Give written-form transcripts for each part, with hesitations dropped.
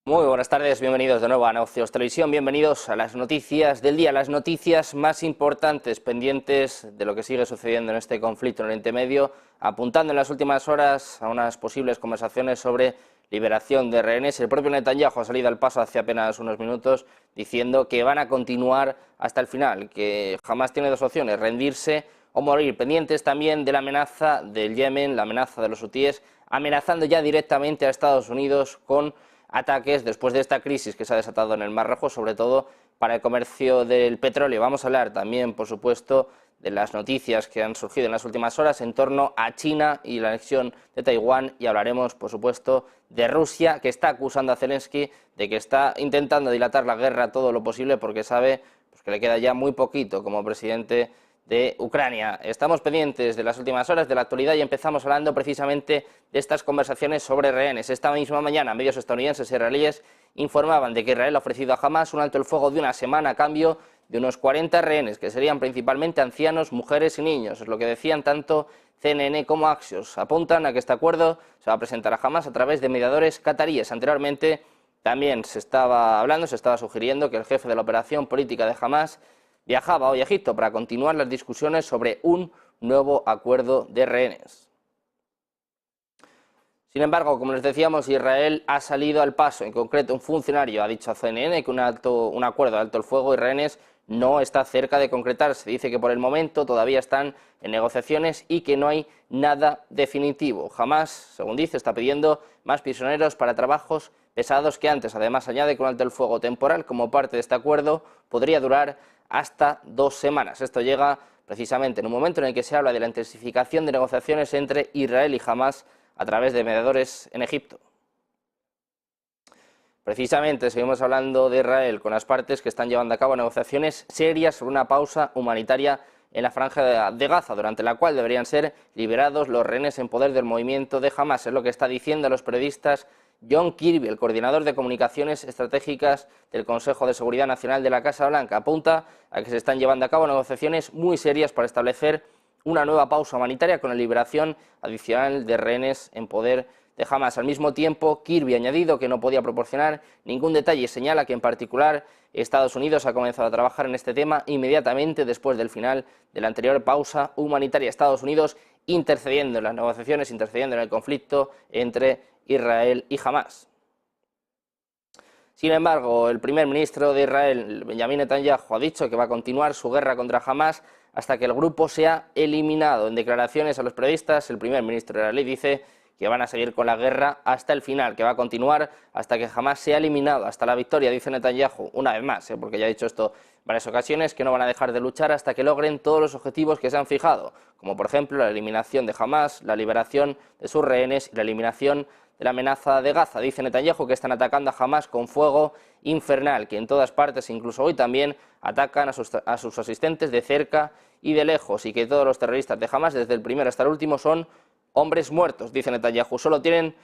Muy buenas tardes, bienvenidos de nuevo a Negocios Televisión, bienvenidos a las noticias del día, las noticias más importantes pendientes de lo que sigue sucediendo en este conflicto en Oriente Medio, apuntando en las últimas horas a unas posibles conversaciones sobre liberación de rehenes. El propio Netanyahu ha salido al paso hace apenas unos minutos diciendo que van a continuar hasta el final, que jamás tiene dos opciones, rendirse o morir, pendientes también de la amenaza del Yemen, la amenaza de los hutíes, amenazando ya directamente a Estados Unidos con ataques después de esta crisis que se ha desatado en el Mar Rojo, sobre todo para el comercio del petróleo. Vamos a hablar también, por supuesto, de las noticias que han surgido en las últimas horas en torno a China y la anexión de Taiwán, y hablaremos, por supuesto, de Rusia, que está acusando a Zelensky de que está intentando dilatar la guerra todo lo posible porque sabe que le queda ya muy poquito como presidente de Ucrania. Estamos pendientes de las últimas horas, de la actualidad, y empezamos hablando precisamente de estas conversaciones sobre rehenes. Esta misma mañana medios estadounidenses y israelíes informaban de que Israel ha ofrecido a Hamás un alto el fuego de una semana a cambio de unos 40 rehenes, que serían principalmente ancianos, mujeres y niños. Es lo que decían tanto CNN como Axios. Apuntan a que este acuerdo se va a presentar a Hamás a través de mediadores cataríes. Anteriormente también se estaba sugiriendo que el jefe de la operación política de Hamás viajaba hoy a Egipto para continuar las discusiones sobre un nuevo acuerdo de rehenes. Sin embargo, como les decíamos, Israel ha salido al paso. En concreto, un funcionario ha dicho a CNN que un acuerdo de alto el fuego y rehenes no está cerca de concretarse. Dice que por el momento todavía están en negociaciones y que no hay nada definitivo. Hamás, según dice, está pidiendo más prisioneros para trabajos pesados que antes. Además, añade que un alto el fuego temporal como parte de este acuerdo podría durar hasta 2 semanas. Esto llega precisamente en un momento en el que se habla de la intensificación de negociaciones entre Israel y Hamás a través de mediadores en Egipto. Precisamente seguimos hablando de Israel con las partes que están llevando a cabo negociaciones serias sobre una pausa humanitaria en la franja de Gaza, durante la cual deberían ser liberados los rehenes en poder del movimiento de Hamás. Es lo que está diciendo a los periodistas John Kirby, el coordinador de comunicaciones estratégicas del Consejo de Seguridad Nacional de la Casa Blanca. Apunta a que se están llevando a cabo negociaciones muy serias para establecer una nueva pausa humanitaria con la liberación adicional de rehenes en poder de Hamás. Al mismo tiempo, Kirby ha añadido que no podía proporcionar ningún detalle y señala que en particular Estados Unidos ha comenzado a trabajar en este tema inmediatamente después del final de la anterior pausa humanitaria. Estados Unidos intercediendo en las negociaciones, intercediendo en el conflicto entre Israel y Hamás. Sin embargo, el primer ministro de Israel, Benjamin Netanyahu, ha dicho que va a continuar su guerra contra Hamás hasta que el grupo sea eliminado. En declaraciones a los periodistas, el primer ministro israelí dice que van a seguir con la guerra hasta el final, que va a continuar hasta que Hamás sea eliminado, hasta la victoria, dice Netanyahu, una vez más, porque ya ha dicho esto en varias ocasiones, que no van a dejar de luchar hasta que logren todos los objetivos que se han fijado, como por ejemplo la eliminación de Hamás, la liberación de sus rehenes y la eliminación de la amenaza de Gaza. Dice Netanyahu que están atacando a Hamás con fuego infernal, que en todas partes, incluso hoy también, atacan a sus asistentes de cerca y de lejos, y que todos los terroristas de Hamás, desde el primero hasta el último, son hombres muertos. Dice Netanyahu, solo tienen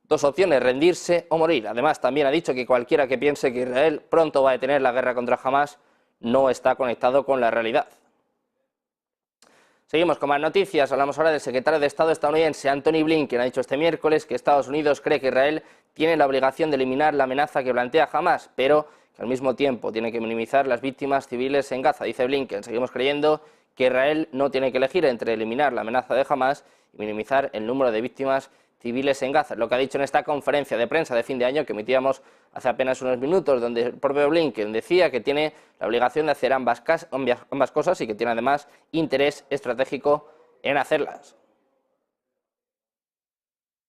dos opciones, rendirse o morir. Además, también ha dicho que cualquiera que piense que Israel pronto va a detener la guerra contra Hamás no está conectado con la realidad. Seguimos con más noticias. Hablamos ahora del secretario de Estado estadounidense, Antony Blinken. Ha dicho este miércoles que Estados Unidos cree que Israel tiene la obligación de eliminar la amenaza que plantea Hamás, pero que al mismo tiempo tiene que minimizar las víctimas civiles en Gaza. Dice Blinken, seguimos creyendo que Israel no tiene que elegir entre eliminar la amenaza de Hamás y minimizar el número de víctimas civiles en Gaza. Lo que ha dicho en esta conferencia de prensa de fin de año que emitíamos hace apenas unos minutos, donde el propio Blinken decía que tiene la obligación de hacer ambas cosas y que tiene además interés estratégico en hacerlas.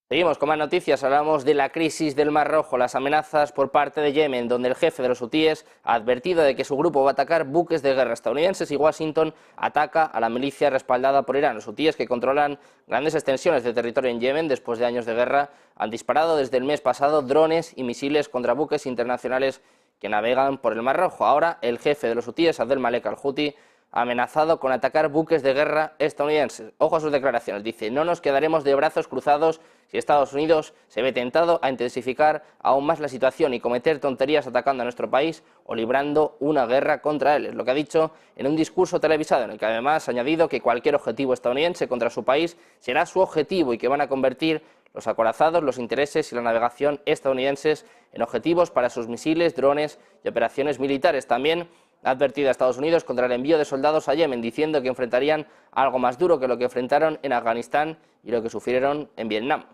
Seguimos con más noticias. Hablamos de la crisis del Mar Rojo, las amenazas por parte de Yemen, donde el jefe de los hutíes ha advertido de que su grupo va a atacar buques de guerra estadounidenses y Washington ataca a la milicia respaldada por Irán. Los hutíes, que controlan grandes extensiones de territorio en Yemen después de años de guerra, han disparado desde el mes pasado drones y misiles contra buques internacionales que navegan por el Mar Rojo. Ahora el jefe de los hutíes, Abdel Malek al-Houthi, ha amenazado con atacar buques de guerra estadounidenses. Ojo a sus declaraciones. Dice, no nos quedaremos de brazos cruzados si Estados Unidos se ve tentado a intensificar aún más la situación y cometer tonterías atacando a nuestro país o librando una guerra contra él. Es lo que ha dicho en un discurso televisado, en el que además ha añadido que cualquier objetivo estadounidense contra su país será su objetivo y que van a convertir los acorazados, los intereses y la navegación estadounidenses en objetivos para sus misiles, drones y operaciones militares. También ha advertido a Estados Unidos contra el envío de soldados a Yemen, diciendo que enfrentarían algo más duro que lo que enfrentaron en Afganistán y lo que sufrieron en Vietnam.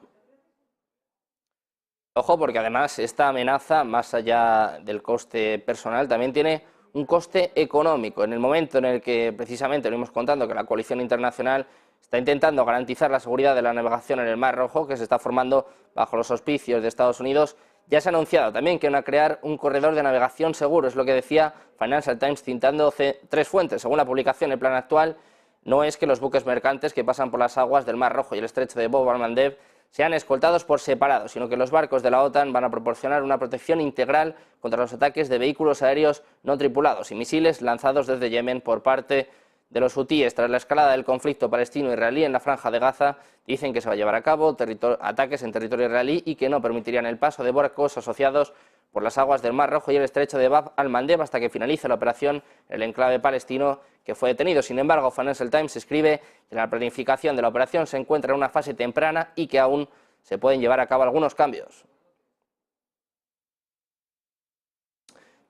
Ojo, porque además esta amenaza, más allá del coste personal, también tiene un coste económico. En el momento en el que precisamente venimos contando que la coalición internacional está intentando garantizar la seguridad de la navegación en el Mar Rojo, que se está formando bajo los auspicios de Estados Unidos, ya se ha anunciado también que van a crear un corredor de navegación seguro. Es lo que decía Financial Times citando tres fuentes. Según la publicación, el plan actual no es que los buques mercantes que pasan por las aguas del Mar Rojo y el estrecho de Bab al-Mandeb sean escoltados por separado, sino que los barcos de la OTAN van a proporcionar una protección integral contra los ataques de vehículos aéreos no tripulados y misiles lanzados desde Yemen por parte de los hutíes. Tras la escalada del conflicto palestino-israelí en la Franja de Gaza, dicen que se va a llevar a cabo ataques en territorio israelí y que no permitirían el paso de barcos asociados por las aguas del Mar Rojo y el estrecho de Bab al-Mandeb hasta que finalice la operación en el enclave palestino que fue detenido. Sin embargo, Financial Times escribe que la planificación de la operación se encuentra en una fase temprana y que aún se pueden llevar a cabo algunos cambios.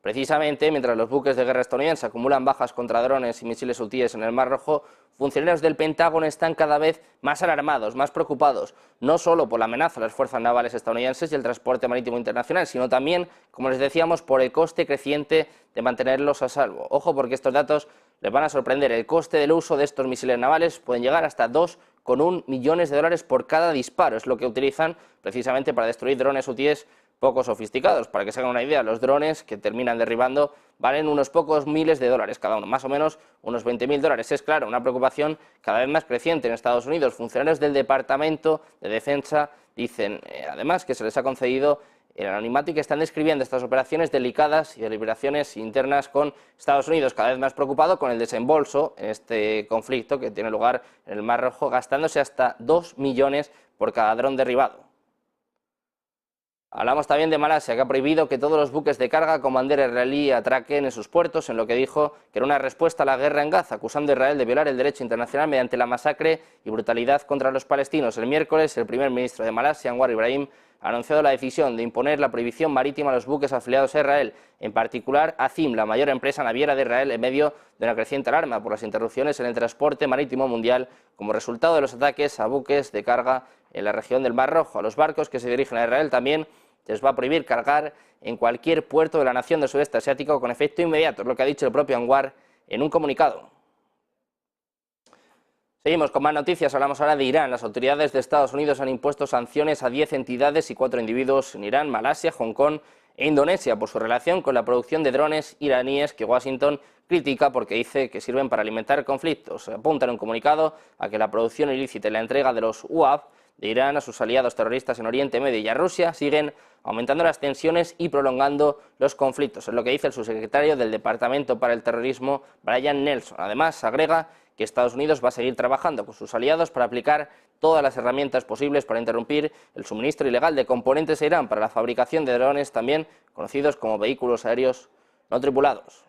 Precisamente, mientras los buques de guerra estadounidenses acumulan bajas contra drones y misiles hutíes en el Mar Rojo, funcionarios del Pentágono están cada vez más alarmados, más preocupados, no solo por la amenaza a las fuerzas navales estadounidenses y el transporte marítimo internacional, sino también, como les decíamos, por el coste creciente de mantenerlos a salvo. Ojo, porque estos datos les van a sorprender. El coste del uso de estos misiles navales pueden llegar hasta 2,1 millones de dólares por cada disparo. Es lo que utilizan precisamente para destruir drones hutíes poco sofisticados. Para que se hagan una idea, los drones que terminan derribando valen unos pocos miles de dólares cada uno, más o menos unos 20.000 dólares. Es claro, una preocupación cada vez más creciente en Estados Unidos. Funcionarios del Departamento de Defensa dicen además que se les ha concedido el anonimato y que están describiendo estas operaciones delicadas y deliberaciones internas con Estados Unidos, cada vez más preocupado con el desembolso en este conflicto que tiene lugar en el Mar Rojo, gastándose hasta 2 millones por cada dron derribado. Hablamos también de Malasia, que ha prohibido que todos los buques de carga con bandera israelí atraquen en sus puertos, en lo que dijo que era una respuesta a la guerra en Gaza, acusando a Israel de violar el derecho internacional mediante la masacre y brutalidad contra los palestinos. El miércoles, el primer ministro de Malasia, Anwar Ibrahim, ha anunciado la decisión de imponer la prohibición marítima a los buques afiliados a Israel, en particular a Azim, la mayor empresa naviera de Israel, en medio de una creciente alarma por las interrupciones en el transporte marítimo mundial como resultado de los ataques a buques de carga en la región del Mar Rojo. A los barcos que se dirigen a Israel también les va a prohibir cargar en cualquier puerto de la nación del sudeste asiático con efecto inmediato, es lo que ha dicho el propio Anwar en un comunicado. Seguimos con más noticias, hablamos ahora de Irán. Las autoridades de Estados Unidos han impuesto sanciones a 10 entidades y 4 individuos en Irán, Malasia, Hong Kong e Indonesia por su relación con la producción de drones iraníes que Washington critica porque dice que sirven para alimentar conflictos. Se apunta en un comunicado a que la producción ilícita y la entrega de los UAV de Irán a sus aliados terroristas en Oriente Medio y a Rusia siguen aumentando las tensiones y prolongando los conflictos. Es lo que dice el subsecretario del Departamento para el Terrorismo, Brian Nelson. Además, agrega que Estados Unidos va a seguir trabajando con sus aliados para aplicar todas las herramientas posibles para interrumpir el suministro ilegal de componentes a Irán para la fabricación de drones, también conocidos como vehículos aéreos no tripulados.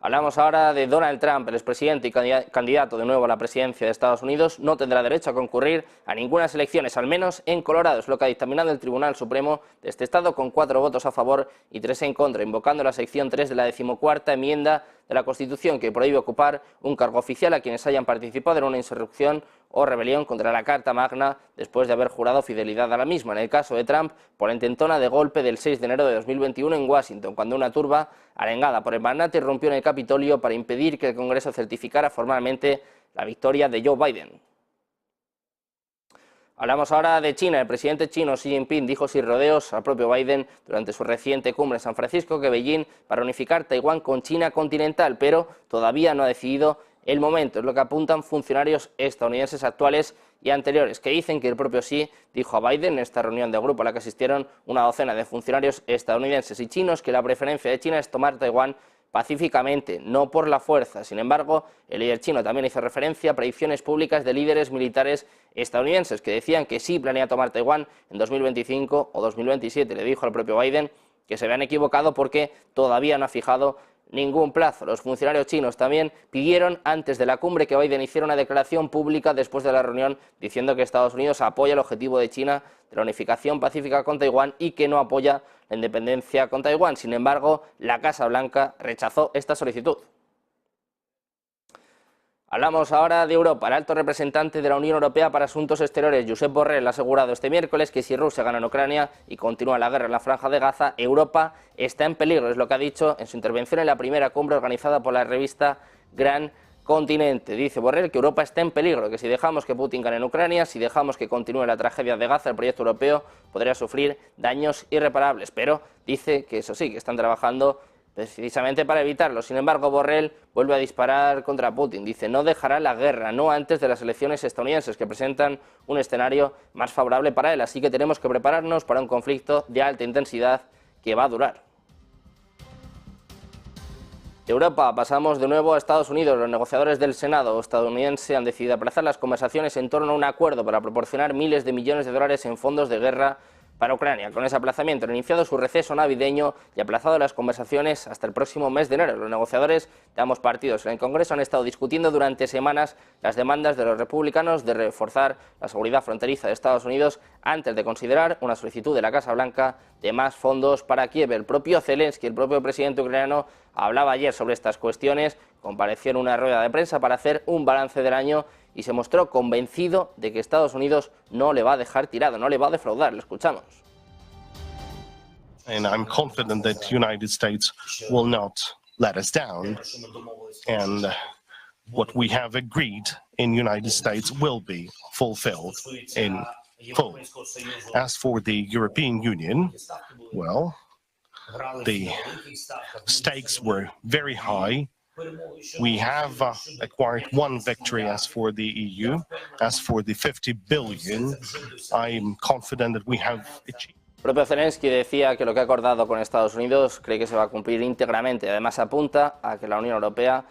Hablamos ahora de Donald Trump, el expresidente y candidato de nuevo a la presidencia de Estados Unidos. No tendrá derecho a concurrir a ninguna elecciones, al menos en Colorado. Es lo que ha dictaminado el Tribunal Supremo de este estado con 4 votos a favor y 3 en contra, invocando la sección 3 de la 14ª enmienda de la Constitución, que prohíbe ocupar un cargo oficial a quienes hayan participado en una insurrección o rebelión contra la Carta Magna después de haber jurado fidelidad a la misma. En el caso de Trump, por la intentona de golpe del 6 de enero de 2021 en Washington, cuando una turba arengada por el magnate irrumpió en el Capitolio para impedir que el Congreso certificara formalmente la victoria de Joe Biden. Hablamos ahora de China. El presidente chino Xi Jinping dijo sin rodeos al propio Biden durante su reciente cumbre en San Francisco que Beijing para unificar Taiwán con China continental, pero todavía no ha decidido el momento. Es lo que apuntan funcionarios estadounidenses actuales y anteriores, que dicen que el propio Xi dijo a Biden en esta reunión de grupo a la que asistieron una docena de funcionarios estadounidenses y chinos que la preferencia de China es tomar Taiwán pacíficamente, no por la fuerza. Sin embargo, el líder chino también hizo referencia a predicciones públicas de líderes militares estadounidenses que decían que sí planea tomar Taiwán en 2025 o 2027. Le dijo al propio Biden que se habían equivocado porque todavía no ha fijado ningún plazo. Los funcionarios chinos también pidieron antes de la cumbre que Biden hiciera una declaración pública después de la reunión diciendo que Estados Unidos apoya el objetivo de China de la unificación pacífica con Taiwán y que no apoya la independencia con Taiwán. Sin embargo, la Casa Blanca rechazó esta solicitud. Hablamos ahora de Europa. El alto representante de la Unión Europea para Asuntos Exteriores, Josep Borrell, ha asegurado este miércoles que si Rusia gana en Ucrania y continúa la guerra en la Franja de Gaza, Europa está en peligro. Es lo que ha dicho en su intervención en la primera cumbre organizada por la revista Gran Continente. Dice Borrell que Europa está en peligro, que si dejamos que Putin gane en Ucrania, si dejamos que continúe la tragedia de Gaza, el proyecto europeo podría sufrir daños irreparables. Pero dice que eso sí, que están trabajando precisamente para evitarlo. Sin embargo, Borrell vuelve a disparar contra Putin. Dice, no dejará la guerra, no antes de las elecciones estadounidenses, que presentan un escenario más favorable para él. Así que tenemos que prepararnos para un conflicto de alta intensidad que va a durar. De Europa pasamos de nuevo a Estados Unidos. Los negociadores del Senado estadounidense han decidido aplazar las conversaciones en torno a un acuerdo para proporcionar miles de millones de dólares en fondos de guerra para Ucrania. Con ese aplazamiento han iniciado su receso navideño y aplazado las conversaciones hasta el próximo mes de enero. Los negociadores de ambos partidos en el Congreso han estado discutiendo durante semanas las demandas de los republicanos de reforzar la seguridad fronteriza de Estados Unidos antes de considerar una solicitud de la Casa Blanca de más fondos para Kiev. El propio Zelensky, el propio presidente ucraniano, hablaba ayer sobre estas cuestiones, compareció en una rueda de prensa para hacer un balance del año y se mostró convencido de que Estados Unidos no le va a dejar tirado, no le va a defraudar. Lo escuchamos. And I'm confident that the United States will not let us down, and what we have agreed in the United States will be fulfilled in full. As for the European Union, well, the stakes were very high. We have acquired one victory as for the EU. As for the 50 billion, I'm confident that we have achieved. El propio Zelensky decía que lo que ha acordado con Estados Unidos cree que se va a cumplir íntegramente. Además apunta a que la Unión Europea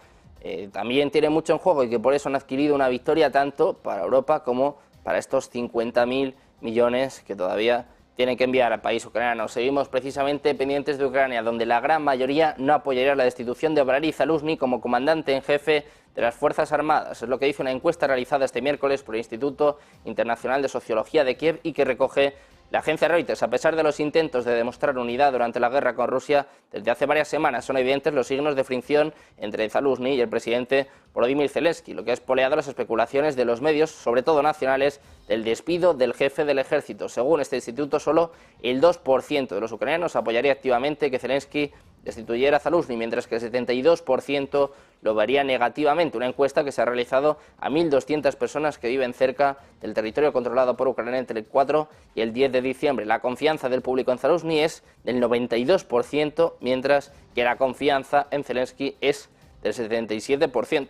también tiene mucho en juego y que por eso han adquirido una victoria tanto para Europa como para estos 50.000 millones que todavía tienen que enviar al país ucraniano. Seguimos precisamente pendientes de Ucrania, donde la gran mayoría no apoyaría la destitución de Valery Zaluzhny como comandante en jefe de las Fuerzas Armadas. Es lo que dice una encuesta realizada este miércoles por el Instituto Internacional de Sociología de Kiev y que recoge la agencia Reuters. A pesar de los intentos de demostrar unidad durante la guerra con Rusia, desde hace varias semanas son evidentes los signos de fricción entre Zaluzhny y el presidente Volodymyr Zelensky, lo que ha espoleado las especulaciones de los medios, sobre todo nacionales, del despido del jefe del ejército. Según este instituto, solo el 2% de los ucranianos apoyaría activamente que Zelensky destituyera a Zaluzhny, mientras que el 72% lo vería negativamente. Una encuesta que se ha realizado a 1.200 personas que viven cerca del territorio controlado por Ucrania entre el 4 y el 10 de diciembre. La confianza del público en Zaluzhny es del 92%, mientras que la confianza en Zelensky es del 77%.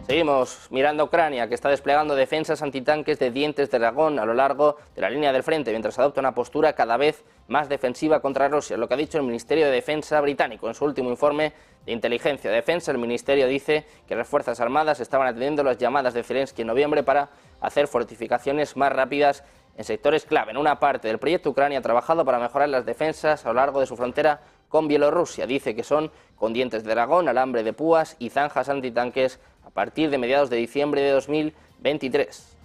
Seguimos mirando a Ucrania, que está desplegando defensas antitanques de dientes de dragón a lo largo de la línea del frente, mientras adopta una postura cada vez más defensiva contra Rusia. Lo que ha dicho el Ministerio de Defensa británico en su último informe de inteligencia de defensa. El Ministerio dice que las Fuerzas Armadas estaban atendiendo las llamadas de Zelensky en noviembre para hacer fortificaciones más rápidas en sectores clave. En una parte del proyecto, Ucrania ha trabajado para mejorar las defensas a lo largo de su frontera con Bielorrusia. Dice que son con dientes de dragón, alambre de púas y zanjas antitanques a partir de mediados de diciembre de 2023.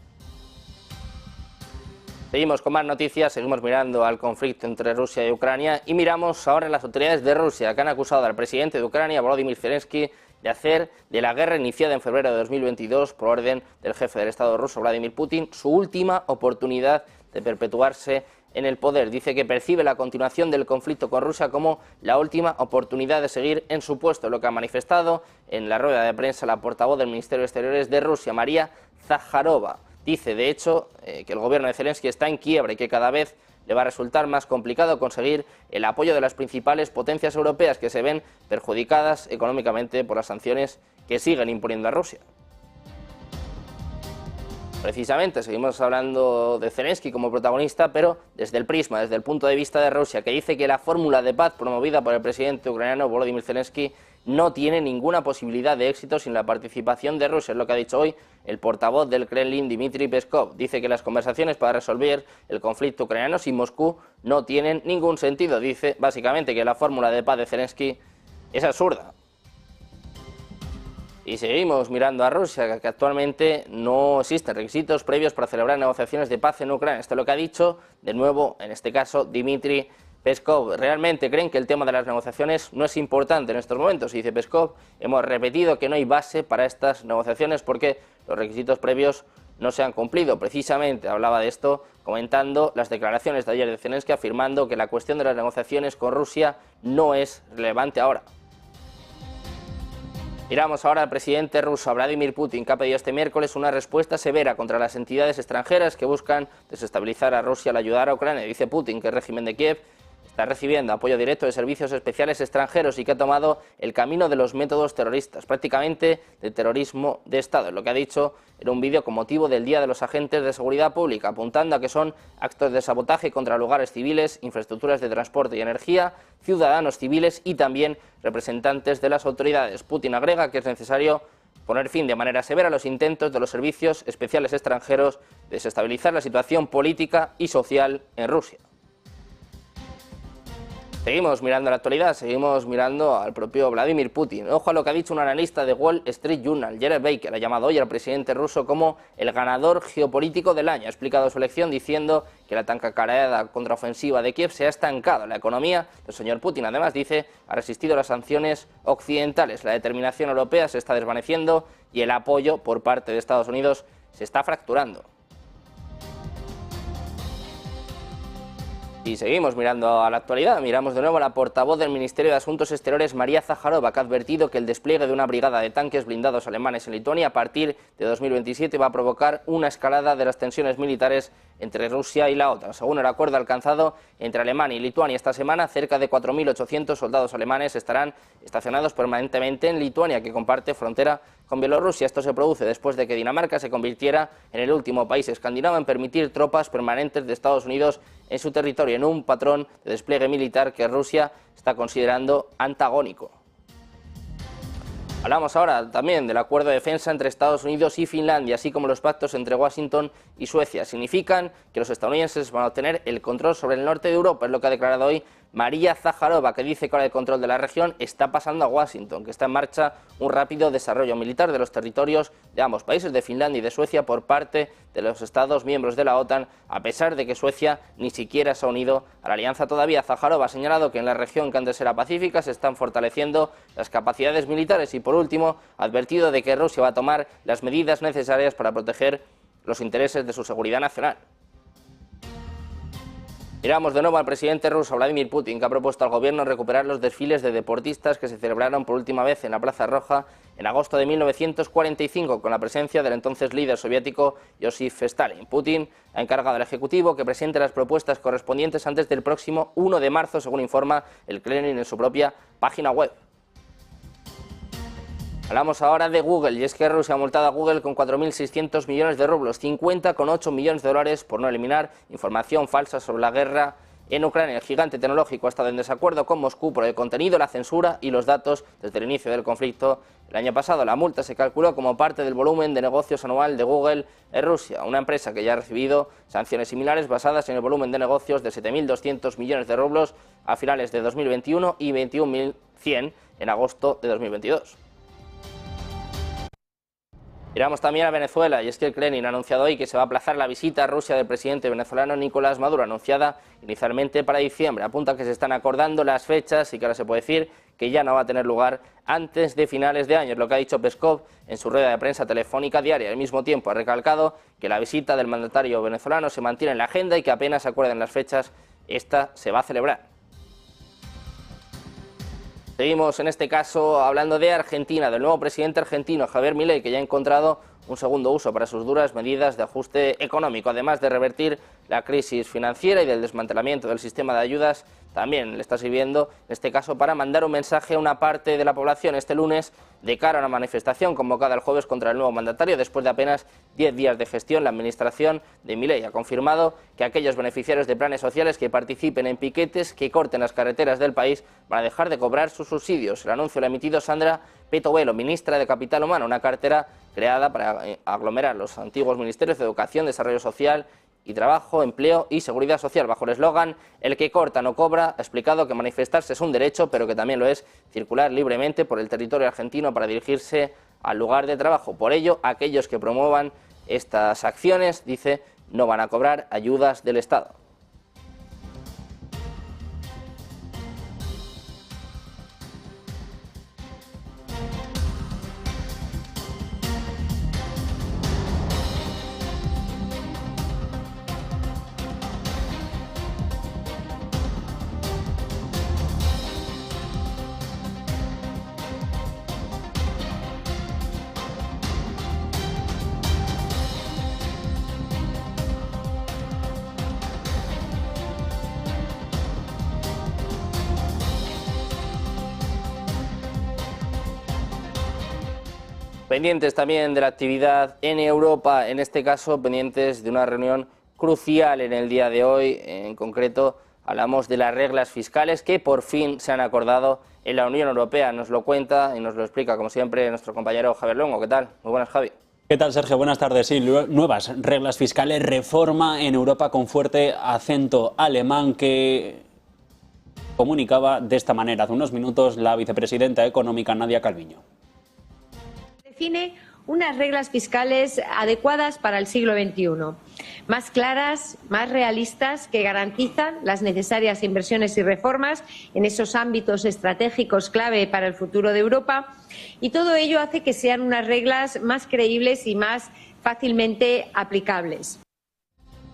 Seguimos con más noticias, seguimos mirando al conflicto entre Rusia y Ucrania y miramos ahora en las autoridades de Rusia, que han acusado al presidente de Ucrania, Volodymyr Zelensky, de hacer de la guerra iniciada en febrero de 2022 por orden del jefe del Estado ruso, Vladimir Putin, su última oportunidad de perpetuarse en el poder. Dice que percibe la continuación del conflicto con Rusia como la última oportunidad de seguir en su puesto, lo que ha manifestado en la rueda de prensa la portavoz del Ministerio de Exteriores de Rusia, María Zakharova. Dice, de hecho, que el gobierno de Zelensky está en quiebra y que cada vez le va a resultar más complicado conseguir el apoyo de las principales potencias europeas que se ven perjudicadas económicamente por las sanciones que siguen imponiendo a Rusia. Precisamente, seguimos hablando de Zelensky como protagonista, pero desde el prisma, desde el punto de vista de Rusia, que dice que la fórmula de paz promovida por el presidente ucraniano Volodymyr Zelensky no tiene ninguna posibilidad de éxito sin la participación de Rusia, es lo que ha dicho hoy el portavoz del Kremlin, Dmitry Peskov. Dice que las conversaciones para resolver el conflicto ucraniano sin Moscú no tienen ningún sentido. Dice básicamente que la fórmula de paz de Zelensky es absurda. Y seguimos mirando a Rusia, que actualmente no existen requisitos previos para celebrar negociaciones de paz en Ucrania. Esto es lo que ha dicho, de nuevo, en este caso, Dmitry Peskov. ¿Realmente creen que el tema de las negociaciones no es importante en estos momentos? Y dice Peskov, hemos repetido que no hay base para estas negociaciones porque los requisitos previos no se han cumplido. Precisamente hablaba de esto comentando las declaraciones de ayer de Zelensky, afirmando que la cuestión de las negociaciones con Rusia no es relevante ahora. Miramos ahora al presidente ruso Vladimir Putin, que ha pedido este miércoles una respuesta severa contra las entidades extranjeras que buscan desestabilizar a Rusia al ayudar a Ucrania. Dice Putin que el régimen de Kiev está recibiendo apoyo directo de servicios especiales extranjeros y que ha tomado el camino de los métodos terroristas, prácticamente de terrorismo de Estado. Es lo que ha dicho en un vídeo con motivo del Día de los Agentes de Seguridad Pública, apuntando a que son actos de sabotaje contra lugares civiles, infraestructuras de transporte y energía, ciudadanos civiles y también representantes de las autoridades. Putin agrega que es necesario poner fin de manera severa a los intentos de los servicios especiales extranjeros de desestabilizar la situación política y social en Rusia. Seguimos mirando la actualidad, seguimos mirando al propio Vladimir Putin. Ojo a lo que ha dicho un analista de Wall Street Journal, Jared Baker, ha llamado hoy al presidente ruso como el ganador geopolítico del año. Ha explicado su elección diciendo que la tan cacareada contraofensiva de Kiev se ha estancado. La economía del señor Putin, además, dice, ha resistido las sanciones occidentales. La determinación europea se está desvaneciendo y el apoyo por parte de Estados Unidos se está fracturando. Y seguimos mirando a la actualidad, miramos de nuevo a la portavoz del Ministerio de Asuntos Exteriores, María Zaharova, que ha advertido que el despliegue de una brigada de tanques blindados alemanes en Lituania a partir de 2027 va a provocar una escalada de las tensiones militares entre Rusia y la OTAN. Según el acuerdo alcanzado entre Alemania y Lituania esta semana, cerca de 4.800 soldados alemanes estarán estacionados permanentemente en Lituania, que comparte frontera con Bielorrusia. Esto se produce después de que Dinamarca se convirtiera en el último país escandinavo en permitir tropas permanentes de Estados Unidos en su territorio, en un patrón de despliegue militar que Rusia está considerando antagónico. Hablamos ahora también del acuerdo de defensa entre Estados Unidos y Finlandia, así como los pactos entre Washington y Suecia. Significan que los estadounidenses van a obtener el control sobre el norte de Europa, es lo que ha declarado hoy María Zaharova, que dice que ahora el control de la región está pasando a Washington, que está en marcha un rápido desarrollo militar de los territorios de ambos países, de Finlandia y de Suecia, por parte de los Estados miembros de la OTAN, a pesar de que Suecia ni siquiera se ha unido a la alianza todavía. Zaharova ha señalado que en la región, que antes era pacífica, se están fortaleciendo las capacidades militares y, por último, ha advertido de que Rusia va a tomar las medidas necesarias para proteger los intereses de su seguridad nacional. Miramos de nuevo al presidente ruso Vladimir Putin, que ha propuesto al gobierno recuperar los desfiles de deportistas que se celebraron por última vez en la Plaza Roja en agosto de 1945, con la presencia del entonces líder soviético Josif Stalin. Putin ha encargado al Ejecutivo que presente las propuestas correspondientes antes del próximo 1 de marzo, según informa el Kremlin en su propia página web. Hablamos ahora de Google, y es que Rusia ha multado a Google con 4.600 millones de rublos, 50,8 millones de dólares, por no eliminar información falsa sobre la guerra en Ucrania. El gigante tecnológico ha estado en desacuerdo con Moscú por el contenido, la censura y los datos desde el inicio del conflicto el año pasado. La multa se calculó como parte del volumen de negocios anual de Google en Rusia, una empresa que ya ha recibido sanciones similares basadas en el volumen de negocios de 7.200 millones de rublos a finales de 2021 y 21.100 en agosto de 2022. Miramos también a Venezuela, y es que el Kremlin ha anunciado hoy que se va a aplazar la visita a Rusia del presidente venezolano Nicolás Maduro, anunciada inicialmente para diciembre. Apunta que se están acordando las fechas y que ahora se puede decir que ya no va a tener lugar antes de finales de año, es lo que ha dicho Peskov en su rueda de prensa telefónica diaria. Al mismo tiempo ha recalcado que la visita del mandatario venezolano se mantiene en la agenda y que apenas se acuerden las fechas, esta se va a celebrar. Seguimos en este caso hablando de Argentina, del nuevo presidente argentino Javier Milei, que ya ha encontrado un segundo uso para sus duras medidas de ajuste económico, además de revertir la crisis financiera y del desmantelamiento del sistema de ayudas también le está sirviendo, en este caso, para mandar un mensaje a una parte de la población este lunes de cara a una manifestación convocada el jueves contra el nuevo mandatario. Después de apenas 10 días de gestión, la administración de Milei ha confirmado que aquellos beneficiarios de planes sociales que participen en piquetes que corten las carreteras del país van a dejar de cobrar sus subsidios. El anuncio lo ha emitido Sandra Petovelo, ministra de Capital Humano, una cartera creada para aglomerar los antiguos ministerios de Educación, Desarrollo Social y Trabajo, Empleo y Seguridad Social. Bajo el eslogan "El que corta no cobra", ha explicado que manifestarse es un derecho, pero que también lo es circular libremente por el territorio argentino para dirigirse al lugar de trabajo. Por ello, aquellos que promuevan estas acciones, dice, no van a cobrar ayudas del Estado. Pendientes también de la actividad en Europa, en este caso pendientes de una reunión crucial en el día de hoy. En concreto, hablamos de las reglas fiscales que por fin se han acordado en la Unión Europea. Nos lo cuenta y nos lo explica, como siempre, nuestro compañero Javier Luengo. ¿Qué tal? Muy buenas, Javi. ¿Qué tal, Sergio? Buenas tardes. Sí, nuevas reglas fiscales, reforma en Europa con fuerte acento alemán que comunicaba de esta manera hace unos minutos la vicepresidenta económica Nadia Calviño. Define unas reglas fiscales adecuadas para el siglo XXI, más claras, más realistas, que garantizan las necesarias inversiones y reformas en esos ámbitos estratégicos clave para el futuro de Europa, y todo ello hace que sean unas reglas más creíbles y más fácilmente aplicables.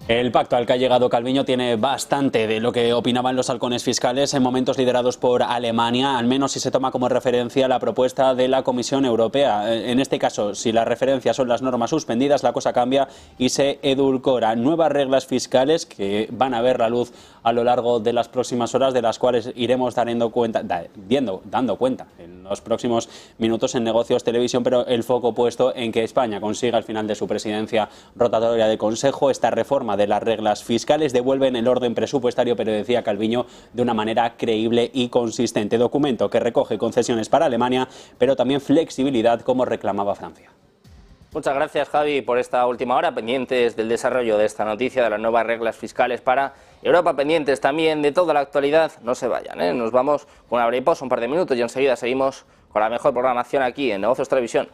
El pacto al que ha llegado Calviño tiene bastante de lo que opinaban los halcones fiscales en momentos liderados por Alemania, al menos si se toma como referencia la propuesta de la Comisión Europea. En este caso, si las referencias son las normas suspendidas, la cosa cambia y se edulcora. Nuevas reglas fiscales que van a ver la luz a lo largo de las próximas horas, de las cuales iremos dando cuenta en los próximos minutos en Negocios Televisión, pero el foco puesto en que España consiga al final de su presidencia rotatoria del Consejo esta reforma de las reglas fiscales, devuelven el orden presupuestario, pero decía Calviño, de una manera creíble y consistente. Documento que recoge concesiones para Alemania, pero también flexibilidad como reclamaba Francia. Muchas gracias, Javi, por esta última hora, pendientes del desarrollo de esta noticia de las nuevas reglas fiscales para Europa, pendientes también de toda la actualidad. No se vayan, nos vamos con una breve pausa, un par de minutos, y enseguida seguimos con la mejor programación aquí en Negocios Televisión.